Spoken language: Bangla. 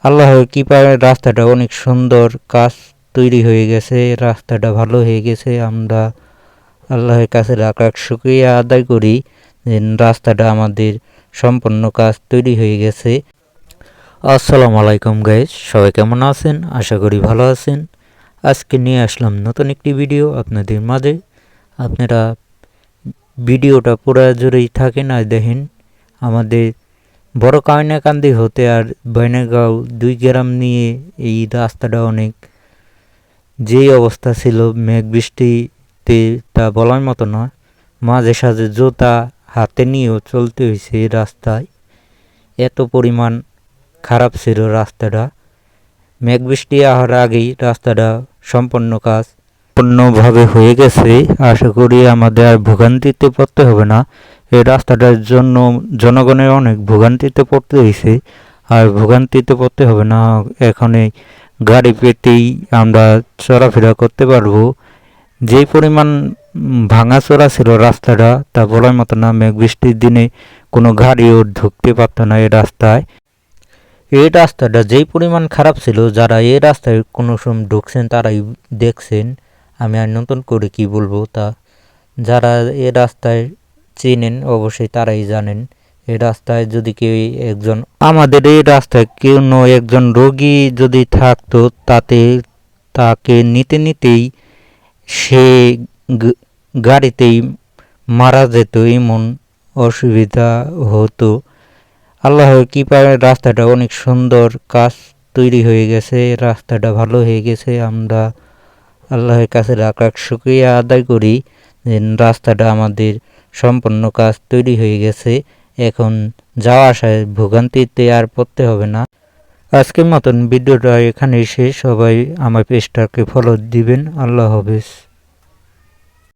আল্লাহর কৃপায় রাস্তাটা অনেক সুন্দর, কাজ তৈরি হয়ে গেছে, রাস্তাটা ভালো হয়ে গেছে। আমরা আল্লাহর কাছে লাখ লাখ শুকরিয়া আদায় করি যে রাস্তাটা আমাদের সম্পূর্ণ কাজ তৈরি হয়ে গেছে। আসসালামু আলাইকুম গাইস, সবাই কেমন আছেন? আশা করি ভালো আছেন। আজকে নিয়ে আসলাম নতুন একটি ভিডিও আপনাদের মাঝে। আপনারা ভিডিওটা পুরো জুড়েই থাকেন আর দেখেন। আমাদের বড় কায়নাকান্দি হতে আর বৈনাগাঁও 2 গ্রাম নিয়ে এই রাস্তাটা অনেক যেই অবস্থা ছিল, মেঘ বৃষ্টিতে তা বলার মতো নয়। মাঝে সাঝে জুতা হাতে নিয়েও চলতে হয়েছে এই রাস্তায়, এত পরিমাণ খারাপ ছিল রাস্তাটা। মেঘ বৃষ্টি আসার আগেই রাস্তাটা সম্পূর্ণ কাজ সম্পূর্ণভাবে হয়ে গেছে। আশা করি আমাদের আর ভোগান্তিতে পড়তে হবে না। এই রাস্তাটার জন্য জনগণের অনেক ভোগান্তিতে পড়তে হয়েছে, আর ভোগান্তিতে পড়তে হবে না। এখন এই গাড়ি পেতেই আমরা চলাফেরা করতে পারবো। যেই পরিমাণ ভাঙাচোরা ছিল রাস্তাটা তা বলার মতো না। মেঘ বৃষ্টির দিনে কোনো গাড়িও ঢুকতে পারতো না এই রাস্তায়। এই রাস্তাটা যেই পরিমাণ খারাপ ছিল, যারা এই রাস্তায় কোনো সময় ঢুকছেন তারাই দেখছেন। আমি আর নতুন করে কি বলবো, তা যারা এই রাস্তায় চেনেন অবশ্যই তারাই জানেন। এই রাস্তায় যদি কেউ একজন আমাদের এই রাস্তায় কোনো একজন রোগী যদি থাকতো, তাকে নিতে নিতেই সে গাড়িতেই মারা যেত, এমন অসুবিধা হতো। আল্লাহর কৃপায় রাস্তাটা অনেক সুন্দর, কাজ তৈরি হয়ে গেছে, রাস্তাটা ভালো হয়ে গেছে। আমরা আল্লাহর কাছে লাখ লাখ শুকরিয়া আদায় করি যে রাস্তাটা আমাদের সম্পূর্ণ কাজ তৈরি হয়ে গেছে। এখন যাওয়া আসায় ভোগান্তিতে আর পড়তে হবে না। আজকের মতন ভিডিওটা এখানেই শেষ। সবাই আমার পেজটাকে ফলো দিবেন। আল্লাহ হাফেজ।